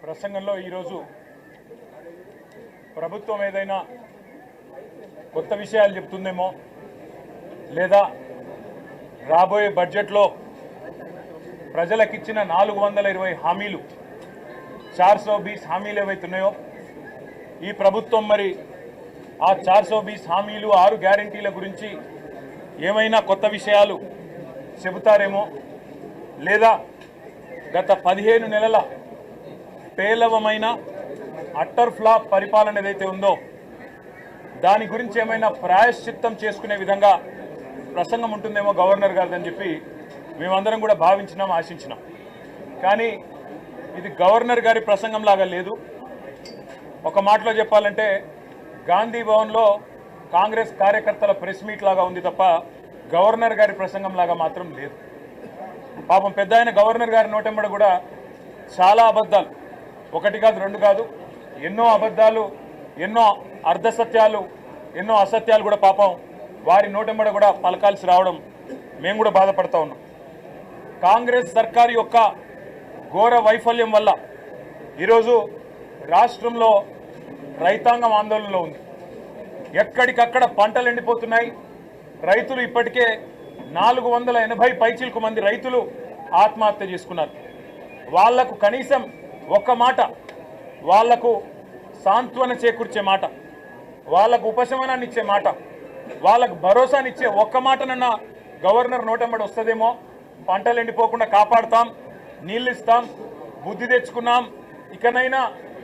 ప్రసంగంలో ఈరోజు ప్రభుత్వం ఏదైనా కొత్త విషయాలు చెప్తుందేమో లేదా రాబోయే బడ్జెట్లో ప్రజలకిచ్చిన 420 హామీలు 420 హామీలు ఏవైతున్నాయో ఈ ప్రభుత్వం మరి ఆ 420 హామీలు 6 గ్యారెంటీల గురించి ఏమైనా కొత్త విషయాలు చెబుతారేమో లేదా గత 15 నెలల పేలవమైన అట్టర్ ఫ్లాప్ పరిపాలన ఏదైతే ఉందో దాని గురించి ఏమైనా ప్రాయశ్చిత్తం చేసుకునే విధంగా ప్రసంగం ఉంటుందేమో గవర్నర్ గారిదని చెప్పి మేమందరం కూడా భావించినాం, ఆశించినాం. కానీ ఇది గవర్నర్ గారి ప్రసంగం లాగా లేదు. ఒక మాటలో చెప్పాలంటే గాంధీ భవన్లో కాంగ్రెస్ కార్యకర్తల ప్రెస్ మీట్ లాగా ఉంది తప్ప గవర్నర్ గారి ప్రసంగం లాగా మాత్రం లేదు. పాపం పెద్ద ఆయన గవర్నర్ గారి నోటెంబడ కూడా చాలా అబద్ధాలు, ఒకటి కాదు రెండు కాదు, ఎన్నో అబద్ధాలు, ఎన్నో అర్ధసత్యాలు, ఎన్నో అసత్యాలు కూడా పాపం వారి నోటెంబడ కూడా పలకాల్సి రావడం మేము కూడా బాధపడతా ఉన్నాం. కాంగ్రెస్ సర్కారు యొక్క ఘోర వైఫల్యం వల్ల ఈరోజు రాష్ట్రంలో రైతాంగం ఆందోళనలో ఉంది. ఎక్కడికక్కడ పంటలు ఎండిపోతున్నాయి. రైతులు ఇప్పటికే 480 పైచిలకు మంది రైతులు ఆత్మహత్య చేసుకున్నారు. వాళ్లకు కనీసం ఒక్క మాట, వాళ్లకు సాంత్వన చేకూర్చే మాట, వాళ్లకు ఉపశమనాన్ని ఇచ్చే మాట, వాళ్ళకు భరోసానిచ్చే ఒక్క మాటనన్నా గవర్నర్ నోటెంబడి వస్తుందేమో. పంటలు ఎండిపోకుండా కాపాడుతాం, నీళ్ళు ఇస్తాం, బుద్ధి తెచ్చుకున్నాం, ఇకనైనా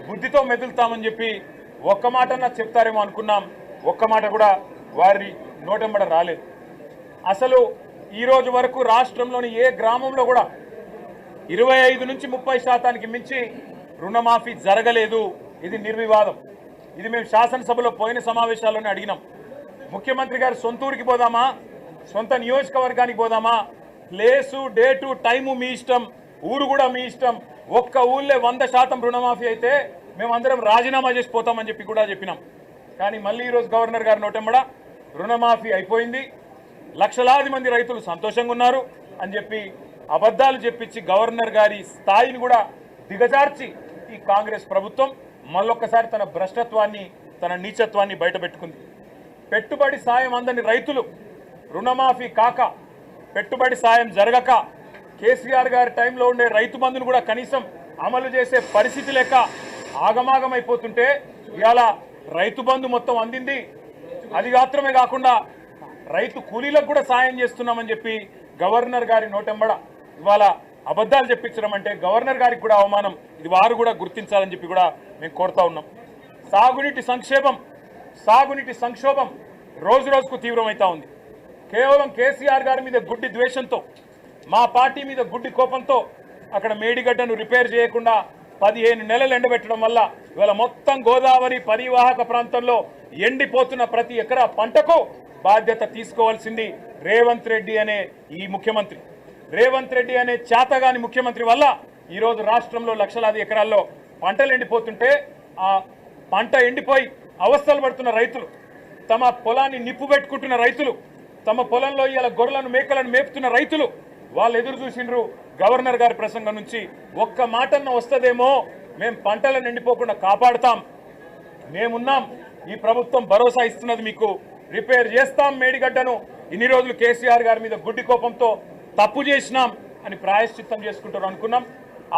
బుద్ధితో మెదులుతామని చెప్పి ఒక్క మాటన్నా చెప్తారేమో అనుకున్నాం. ఒక్క మాట కూడా వారి నోటెంబడ రాలేదు. అసలు ఈరోజు వరకు రాష్ట్రంలోని ఏ గ్రామంలో కూడా 25 నుంచి 30% మించి రుణమాఫీ జరగలేదు. ఇది నిర్వివాదం. ఇది మేము శాసనసభలో పోయిన సమావేశాల్లోనే అడిగినాం. ముఖ్యమంత్రి గారు సొంత ఊరికి పోదామా, సొంత నియోజకవర్గానికి పోదామా, ప్లేసు, డేటు, టైము మీ ఇష్టం, ఊరు కూడా మీ ఇష్టం. ఒక్క ఊళ్ళో 100% రుణమాఫీ అయితే మేమందరం రాజీనామా చేసిపోతామని చెప్పి కూడా చెప్పినాం. కానీ మళ్ళీ ఈరోజు గవర్నర్ గారి నోటెంబడ రుణమాఫీ అయిపోయింది, లక్షలాది మంది రైతులు సంతోషంగా ఉన్నారు అని చెప్పి అబద్ధాలు చెప్పించి గవర్నర్ గారి స్థాయిని కూడా దిగజార్చి ఈ కాంగ్రెస్ ప్రభుత్వం మళ్ళొక్కసారి తన భ్రష్టత్వాన్ని, తన నీచత్వాన్ని బయటపెట్టుకుంది. పెట్టుబడి సాయం అందని రైతులు రుణమాఫీ కాక, పెట్టుబడి సాయం జరగక, కేసీఆర్ గారి టైంలో ఉండే రైతు బంధును కూడా కనీసం అమలు చేసే పరిస్థితి లేక ఆగమాగమైపోతుంటే ఇవాళ రైతు బంధు మొత్తం అందింది. అది మాత్రమే కాకుండా రైతు కూలీలకు కూడా సాయం చేస్తున్నామని చెప్పి గవర్నర్ గారి నోటెంబడ ఇవాళ అబద్ధాలు చెప్పించడం అంటే గవర్నర్ గారికి కూడా అవమానం. ఇది వారు కూడా గుర్తించాలని చెప్పి కూడా మేము కోరుతా ఉన్నాం. సాగునీటి సంక్షోభం రోజు రోజుకు తీవ్రమవుతా ఉంది. కేవలం కేసీఆర్ గారి మీద గుడ్డి ద్వేషంతో, మా పార్టీ మీద గుడ్డి కోపంతో అక్కడ మేడిగడ్డను రిపేర్ చేయకుండా 15 నెలలు ఎండబెట్టడం వల్ల ఇవాళ మొత్తం గోదావరి పరివాహక ప్రాంతంలో ఎండిపోతున్న ప్రతి ఎకరా పంటకు బాధ్యత తీసుకోవాల్సింది రేవంత్ రెడ్డి అనే ఈ ముఖ్యమంత్రి. రేవంత్ రెడ్డి అనే చేతగాని ముఖ్యమంత్రి వల్ల ఈరోజు రాష్ట్రంలో లక్షలాది ఎకరాల్లో పంటలు ఎండిపోతుంటే, ఆ పంట ఎండిపోయి అవస్థలు పడుతున్న రైతులు, తమ పొలాన్ని నిప్పు పెట్టుకుంటున్న రైతులు, తమ పొలంలో ఇలా గొర్రెలను మేకలను మేపుతున్న రైతులు వాళ్ళు ఎదురు చూసిండ్రు గవర్నర్ గారి ప్రసంగం నుంచి. ఒక్క మాటన్న వస్తుందేమో, మేము పంటలను ఎండిపోకుండా కాపాడుతాం, మేమున్నాం, ఈ ప్రభుత్వం భరోసా ఇస్తున్నది, మీకు రిపేర్ చేస్తాం మేడిగడ్డను, ఇన్ని రోజులు కేసీఆర్ గారి మీద గుడ్డి కోపంతో తప్పు చేసినాం అని ప్రాయశ్చిత్తం చేసుకుంటారు అనుకున్నాం.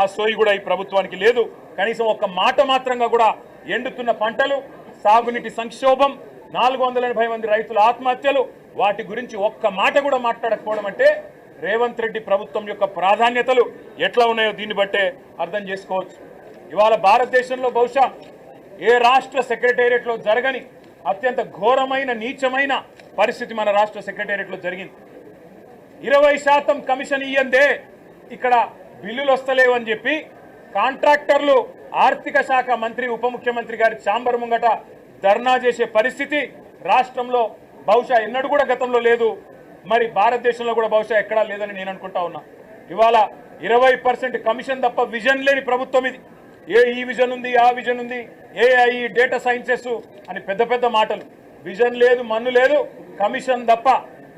ఆ సోయి కూడా ఈ ప్రభుత్వానికి లేదు. కనీసం ఒక్క మాట మాత్రంగా కూడా ఎండుతున్న పంటలు, సాగునీటి సంక్షోభం, 480 మంది రైతుల ఆత్మహత్యలు, వాటి గురించి ఒక్క మాట కూడా మాట్లాడకపోవడం అంటే రేవంత్ రెడ్డి ప్రభుత్వం యొక్క ప్రాధాన్యతలు ఎట్లా ఉన్నాయో దీన్ని బట్టే అర్థం చేసుకోవచ్చు. ఇవాళ భారతదేశంలో బహుశా ఏ రాష్ట్ర సెక్రటేరియట్లో జరగని అత్యంత ఘోరమైన, నీచమైన పరిస్థితి మన రాష్ట్ర సెక్రటేరియట్లో జరిగింది. 20% కమిషన్ ఇయ్యందే ఇక్కడ బిల్లులు వస్తలేవు అని చెప్పి కాంట్రాక్టర్లు ఆర్థిక శాఖ మంత్రి, ఉప ముఖ్యమంత్రి గారి ఛాంబర్ ముంగట ధర్నా చేసే పరిస్థితి రాష్ట్రంలో బహుశా ఎన్నడూ కూడా గతంలో లేదు. మరి భారతదేశంలో కూడా బహుశా ఎక్కడా లేదని నేను అనుకుంటా ఉన్నా. ఇవాళ 20% కమిషన్ తప్ప విజన్ లేని ప్రభుత్వం ఇది. ఈ విజన్ ఉంది, ఆ విజన్ ఉంది, ఏఐ, డేటా సైన్సెస్ అని పెద్ద పెద్ద మాటలు. విజన్ లేదు, మన్ను లేదు, కమిషన్ తప్ప.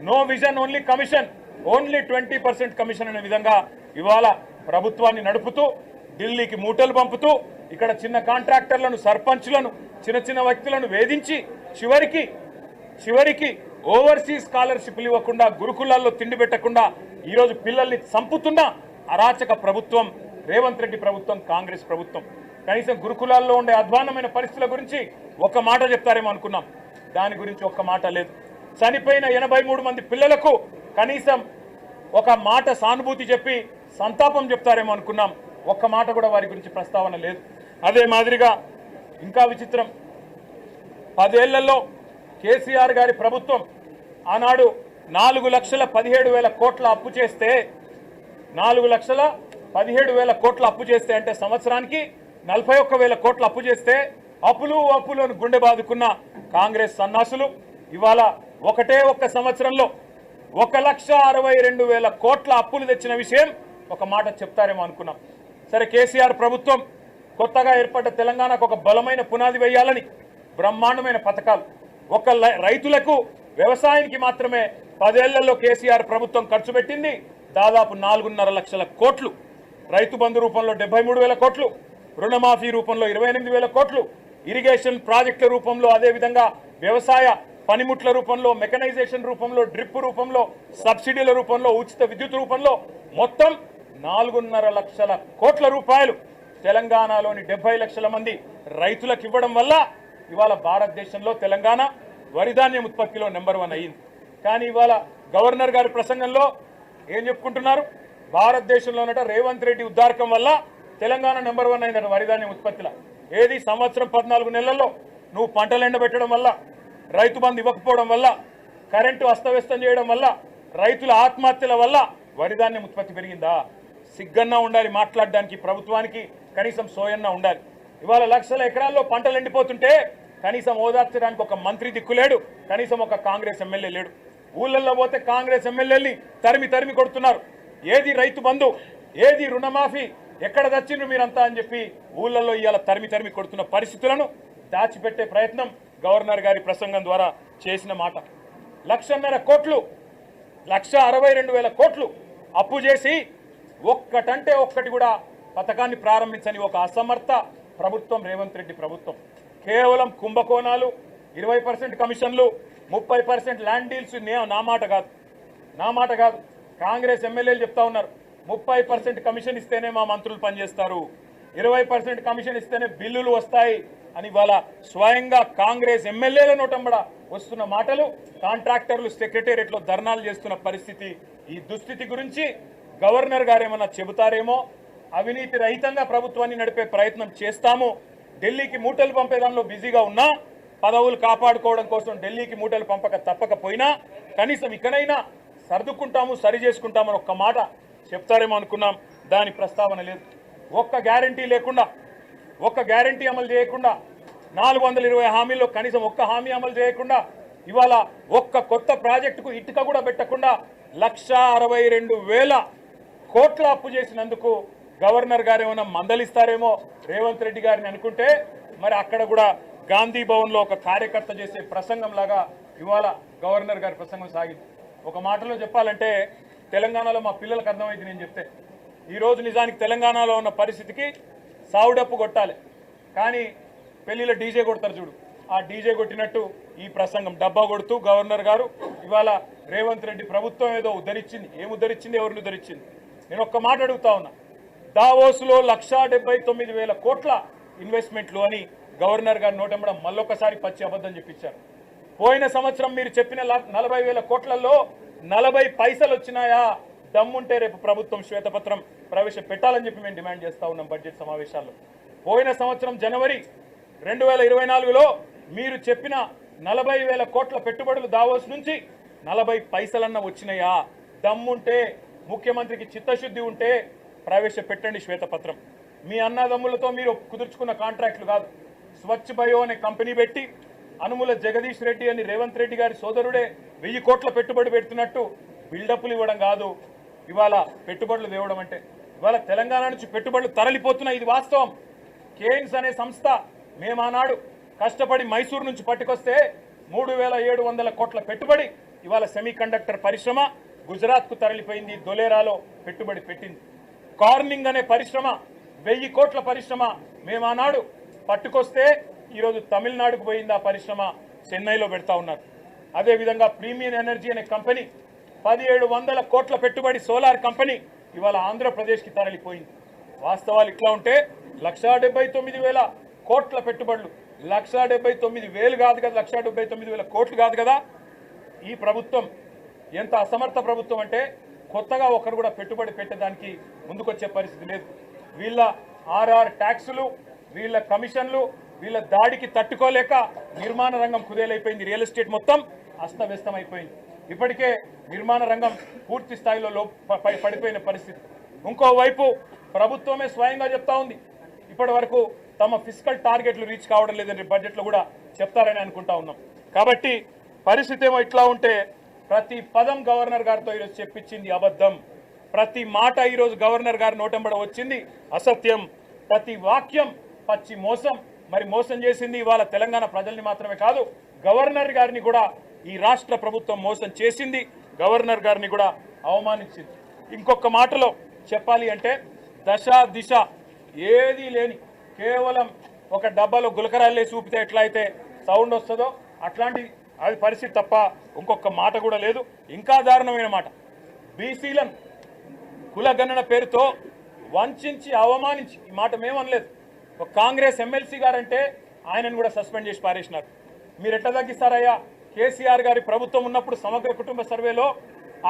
No vision, only commission, only 20% commission అనే విధంగా ఇవాళ ప్రభుత్వాన్ని నడుపుతూ ఢిల్లీకి మూటలు పంపుతూ ఇక్కడ చిన్న కాంట్రాక్టర్లను, సర్పంచ్లను, చిన్న చిన్న వ్యక్తులను వేధించి చివరికి ఓవర్సీస్ స్కాలర్షిప్లు ఇవ్వకుండా, గురుకులాల్లో తిండి పెట్టకుండా ఈరోజు పిల్లల్ని చంపుతున్న అరాచక ప్రభుత్వం రేవంత్ రెడ్డి ప్రభుత్వం, కాంగ్రెస్ ప్రభుత్వం. కనీసం గురుకులాల్లో ఉండే అధ్వాన్నమైన పరిస్థితుల గురించి ఒక్క మాట చెప్తారేమో అనుకున్నాం. దాని గురించి ఒక్క మాట లేదు. చనిపోయిన 83 మంది పిల్లలకు కనీసం ఒక మాట సానుభూతి చెప్పి సంతాపం చెప్తారేమో అనుకున్నాం. ఒక్క మాట కూడా వారి గురించి ప్రస్తావన లేదు. అదే మాదిరిగా ఇంకా విచిత్రం, 10 ఏళ్లలో కేసీఆర్ గారి ప్రభుత్వం ఆనాడు 4,17,000 కోట్ల అప్పు చేస్తే 4,17,000 కోట్ల అప్పు చేస్తే అంటే సంవత్సరానికి 41,000 కోట్ల అప్పు చేస్తే అప్పులు అని గుండె బాదుకున్న కాంగ్రెస్ సన్నాసులు ఇవాళ ఒక్క సంవత్సరంలో 1,62,000 కోట్ల అప్పులు తెచ్చిన విషయం ఒక మాట చెప్తారేమో అనుకున్నాం. సరే, కేసీఆర్ ప్రభుత్వం కొత్తగా ఏర్పడ్డ తెలంగాణకు ఒక బలమైన పునాది వేయాలని బ్రహ్మాండమైన పథకాలు, రైతులకు వ్యవసాయానికి మాత్రమే 10 ఏళ్లలో కేసీఆర్ ప్రభుత్వం ఖర్చు పెట్టింది దాదాపు 4.5 లక్షల కోట్లు. రైతు బంధు రూపంలో 73,000 కోట్లు, రుణమాఫీ రూపంలో 28,000 కోట్లు, ఇరిగేషన్ ప్రాజెక్టుల రూపంలో, అదేవిధంగా వ్యవసాయ పనిముట్ల రూపంలో, మెకనైజేషన్ రూపంలో, డ్రిప్ రూపంలో, సబ్సిడీల రూపంలో, ఉచిత విద్యుత్ రూపంలో మొత్తం 4.5 లక్షల కోట్ల రూపాయలు తెలంగాణలోని 70 లక్షల మంది రైతులకు ఇవ్వడం వల్ల ఇవాళ భారతదేశంలో తెలంగాణ వరిధాన్యం ఉత్పత్తిలో నెంబర్ 1 అయ్యింది. కానీ ఇవాళ గవర్నర్ గారి ప్రసంగంలో ఏం చెప్పుకుంటున్నారు? భారతదేశంలోనట రేవంత్ రెడ్డి ఉద్దారకం వల్ల తెలంగాణ నెంబర్ 1 అయిందట వరిధాన్యం ఉత్పత్తిలో. ఏది సంవత్సరం 14 నెలల్లో నువ్వు పంటలు ఎండబెట్టడం వల్ల, రైతు బంధు ఇవ్వకపోవడం వల్ల, కరెంటు అస్తవ్యస్తం చేయడం వల్ల, రైతుల ఆత్మహత్యల వల్ల వరిధాన్యం ఉత్పత్తి పెరిగిందా? సిగ్గన్నా ఉండాలి మాట్లాడడానికి, ప్రభుత్వానికి కనీసం సోయన్నా ఉండాలి. ఇవాళ లక్షల ఎకరాల్లో పంటలు ఎండిపోతుంటే కనీసం ఓదార్చడానికి ఒక మంత్రి దిక్కులేడు, కనీసం ఒక కాంగ్రెస్ ఎమ్మెల్యే లేడు. ఊళ్ళల్లో పోతే కాంగ్రెస్ ఎమ్మెల్యేని తరిమి కొడుతున్నారు. ఏది రైతు బంధు, ఏది రుణమాఫీ, ఎక్కడ తెచ్చిండ్రు మీరంతా అని చెప్పి ఊళ్ళల్లో ఇవాళ తరిమి కొడుతున్న పరిస్థితులను దాచిపెట్టే ప్రయత్నం గవర్నర్ గారి ప్రసంగం ద్వారా చేసిన మాట. 1,50,000 కోట్లు, 1,62,000 కోట్లు అప్పు చేసి ఒక్కటంటే ఒక్కటి కూడా పథకాన్ని ప్రారంభించని ఒక అసమర్థ ప్రభుత్వం రేవంత్ రెడ్డి ప్రభుత్వం. కేవలం కుంభకోణాలు, 20% కమిషన్లు, 30% ల్యాండ్ డీల్స్. నా మాట కాదు, కాంగ్రెస్ ఎమ్మెల్యేలు చెప్తా ఉన్నారు 30% కమిషన్ ఇస్తేనే మా మంత్రులు పనిచేస్తారు, 20% కమిషన్ ఇస్తేనే బిల్లులు వస్తాయి అని ఇవాళ స్వయంగా కాంగ్రెస్ ఎమ్మెల్యేల నోటంబడ వస్తున్న మాటలు, కాంట్రాక్టర్లు సెక్రటేరియట్లో ధర్నాలు చేస్తున్న పరిస్థితి. ఈ దుస్థితి గురించి గవర్నర్ గారు ఏమన్నా చెబుతారేమో. అవినీతి రహితంగా ప్రభుత్వాన్ని నడిపే ప్రయత్నం చేస్తాము, ఢిల్లీకి మూటలు పంపే దానిలో బిజీగా ఉన్నా, పదవులు కాపాడుకోవడం కోసం ఢిల్లీకి మూటలు తప్పకపోయినా కనీసం ఇకనైనా సర్దుకుంటాము, సరి చేసుకుంటామని ఒక్క మాట చెప్తారేమో అనుకున్నాం. దాని ప్రస్తావన లేదు. ఒక్క గ్యారంటీ అమలు చేయకుండా, 420 హామీల్లో కనీసం ఒక్క హామీ అమలు చేయకుండా, ఇవాళ ఒక్క కొత్త ప్రాజెక్టుకు ఇటుక కూడా పెట్టకుండా 1,62,000 కోట్ల అప్పు చేసినందుకు గవర్నర్ గారు ఏమైనా మందలిస్తారేమో రేవంత్ రెడ్డి గారిని అనుకుంటే, మరి అక్కడ కూడా గాంధీ భవన్లో ఒక కార్యకర్త చేసే ప్రసంగం లాగా ఇవాళ గవర్నర్ గారి ప్రసంగం సాగింది. ఒక మాటలో చెప్పాలంటే తెలంగాణలో మా పిల్లలకు అర్థమైంది నేను చెప్తే. ఈరోజు నిజానికి తెలంగాణలో ఉన్న పరిస్థితికి సావుడప్పు కొట్టాలి, కానీ పెళ్లిలో డీజే కొడతారు చూడు, ఆ డీజే కొట్టినట్టు ఈ ప్రసంగం డబ్బా కొడుతూ గవర్నర్ గారు ఇవాళ రేవంత్ రెడ్డి ప్రభుత్వం ఏదో ఉద్ధరించింది. ఏం ఉద్ధరించింది, ఎవరిని ఉద్ధరించింది? నేను ఒక్క మాట అడుగుతా ఉన్నా. దావోస్లో 1,79,000 కోట్ల ఇన్వెస్ట్మెంట్లు అని గవర్నర్ గారు నోటెంబడ మళ్ళొకసారి పచ్చి అబద్ధం చెప్పించారు. పోయిన సంవత్సరం మీరు చెప్పిన 40,000 కోట్లలో 40 పైసలు వచ్చినాయా? దమ్ముంటే రేపు ప్రభుత్వం శ్వేతపత్రం ప్రవేశపెట్టాలని చెప్పి మేము డిమాండ్ చేస్తా ఉన్నాం బడ్జెట్ సమావేశాల్లో. పోయిన సంవత్సరం జనవరి 2024లో మీరు చెప్పిన 40,000 కోట్ల పెట్టుబడులు దావోస్ నుంచి 40 పైసలన్న వచ్చినాయా? దమ్ముంటే, ముఖ్యమంత్రికి చిత్తశుద్ధి ఉంటే ప్రవేశపెట్టండి శ్వేతపత్రం. మీ అన్నదమ్ములతో మీరు కుదుర్చుకున్న కాంట్రాక్టులు కాదు. స్వచ్ఛ బయో అనే కంపెనీ పెట్టి అనుముల జగదీష్ రెడ్డి అని రేవంత్ రెడ్డి గారి సోదరుడే 1000 కోట్ల పెట్టుబడి పెడుతున్నట్టు బిల్డప్లు ఇవ్వడం కాదు ఇవాళ పెట్టుబడులు తేవడం అంటే. ఇవాళ తెలంగాణ నుంచి పెట్టుబడులు తరలిపోతున్నాయి, ఇది వాస్తవం. కేయిన్స్ అనే సంస్థ మేము ఆనాడు కష్టపడి మైసూరు నుంచి పట్టుకొస్తే 3,700 కోట్ల పెట్టుబడి ఇవాళ సెమీకండక్టర్ పరిశ్రమ గుజరాత్కు తరలిపోయింది, దొలేరాలో పెట్టుబడి పెట్టింది. కార్నింగ్ అనే పరిశ్రమ 1000 కోట్ల పరిశ్రమ మేము ఆనాడు పట్టుకొస్తే ఈరోజు తమిళనాడుకు పోయింది ఆ పరిశ్రమ, చెన్నైలో పెడతా ఉన్నారు. అదేవిధంగా ప్రీమియం ఎనర్జీ అనే కంపెనీ 1700 కోట్ల పెట్టుబడి సోలార్ కంపెనీ ఇవాళ ఆంధ్రప్రదేశ్కి తరలిపోయింది. వాస్తవాలు ఇట్లా ఉంటే 1,79,000 కోట్ల పెట్టుబడులు, 1,79,000 కాదు కదా, 1,79,000 కోట్లు కాదు కదా. ఈ ప్రభుత్వం ఎంత అసమర్థ ప్రభుత్వం అంటే కొత్తగా ఒకరు కూడా పెట్టుబడి పెట్టడానికి ముందుకొచ్చే పరిస్థితి లేదు. వీళ్ళ ఆర్ఆర్ ట్యాక్సులు, వీళ్ళ కమిషన్లు, వీళ్ళ దాడికి తట్టుకోలేక నిర్మాణ రంగం కుదేలైపోయింది. రియల్ ఎస్టేట్ మొత్తం అస్తవ్యస్తం అయిపోయింది. ఇప్పటికే నిర్మాణ రంగం పూర్తి స్థాయిలో పడిపోయిన పరిస్థితి. ఇంకోవైపు ప్రభుత్వమే స్వయంగా చెప్తా ఉంది ఇప్పటి వరకు తమ ఫిస్కల్ టార్గెట్లు రీచ్ కావడం లేదని బడ్జెట్లో కూడా చెప్తారని అనుకుంటా ఉన్నాం. కాబట్టి పరిస్థితి ఏమో ఇట్లా ఉంటే ప్రతి పదం గవర్నర్ గారితో ఈరోజు చెప్పించింది అబద్ధం, ప్రతి మాట ఈరోజు గవర్నర్ గారి నోటంబడ వచ్చింది అసత్యం, ప్రతి వాక్యం పచ్చి మోసం. మరి మోసం చేసింది ఇవాళ తెలంగాణ ప్రజల్ని మాత్రమే కాదు, గవర్నర్ గారిని కూడా ఈ రాష్ట్ర ప్రభుత్వం మోసం చేసింది, గవర్నర్ గారిని కూడా అవమానించింది. ఇంకొక మాటలో చెప్పాలి అంటే దశ దిశ ఏదీ లేని కేవలం ఒక డబ్బాలో గులకరాళ్ళే చూపితే ఎట్లా అయితే సౌండ్ వస్తుందో అట్లాంటి అది పరిస్థితి తప్ప ఇంకొక మాట కూడా లేదు. ఇంకా దారుణమైన మాట, బీసీలను కులగణన పేరుతో వంచి అవమానించి, ఈ మాట మేమనలేదు, ఒక కాంగ్రెస్ ఎమ్మెల్సీ గారంటే ఆయనను కూడా సస్పెండ్ చేసి పారేసినారు. మీరు ఎట్లా తగ్గిస్తారయ్యా? కేసీఆర్ గారి ప్రభుత్వం ఉన్నప్పుడు సమగ్ర కుటుంబ సర్వేలో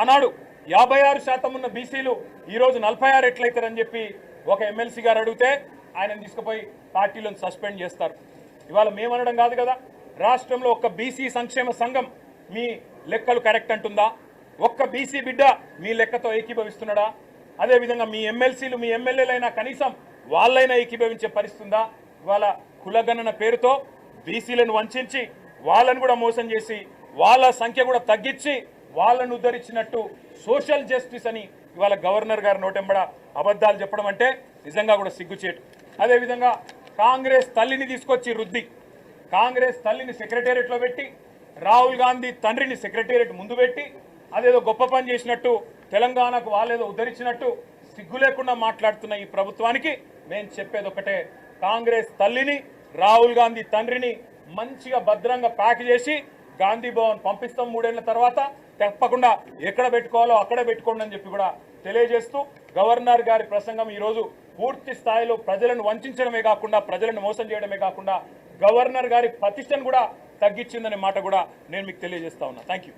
ఆనాడు 56% ఉన్న బీసీలు ఈరోజు 46 ఎట్లయితారని చెప్పి ఒక ఎమ్మెల్సీ గారు అడిగితే ఆయనను తీసుకుపోయి పార్టీలను సస్పెండ్ చేస్తారు. ఇవాళ మేమనడం కాదు కదా, రాష్ట్రంలో ఒక్క బీసీ సంక్షేమ సంఘం మీ లెక్కలు కరెక్ట్ అంటుందా? ఒక్క బీసీ బిడ్డ మీ లెక్కతో ఏకీభవిస్తున్నాడా? అదేవిధంగా మీ ఎమ్మెల్సీలు మీ ఎమ్మెల్యేలైనా కనీసం వాళ్ళైనా ఏకీభవించే పరిస్థితుందా? ఇవాళ కులగణన పేరుతో బీసీలను వంచి వాళ్ళను కూడా మోసం చేసి వాళ్ళ సంఖ్య కూడా తగ్గించి వాళ్ళను ఉద్ధరించినట్టు సోషల్ జస్టిస్ అని ఇవాళ గవర్నర్ గారి నోటెంబడ అబద్ధాలు చెప్పడం అంటే నిజంగా కూడా సిగ్గుచేటు. అదేవిధంగా కాంగ్రెస్ తల్లిని తీసుకొచ్చి రుద్ది, కాంగ్రెస్ తల్లిని సెక్రటేరియట్లో పెట్టి, రాహుల్ గాంధీ తండ్రిని సెక్రటేరియట్ ముందు పెట్టి అదేదో గొప్ప పని చేసినట్టు, తెలంగాణకు వాళ్ళేదో ఉద్ధరించినట్టు సిగ్గు లేకుండా మాట్లాడుతున్న ఈ ప్రభుత్వానికి మేము చెప్పేది ఒకటే, కాంగ్రెస్ తల్లిని రాహుల్ గాంధీ తండ్రిని మంచిగా భద్రంగా ప్యాక్ చేసి గాంధీ భవన్ పంపిస్తాం 3 ఏళ్ల తర్వాత, తప్పకుండా ఎక్కడ పెట్టుకోవాలో అక్కడే పెట్టుకోండి అని చెప్పి కూడా తెలియజేస్తూ, గవర్నర్ గారి ప్రసంగం ఈరోజు పూర్తి స్థాయిలో ప్రజలను వంచడమే కాకుండా, ప్రజలను మోసం చేయడమే కాకుండా గవర్నర్ గారి ప్రతిష్టను కూడా తగ్గించిందనే మాట కూడా నేను మీకు తెలియజేస్తా ఉన్నా. Thank you.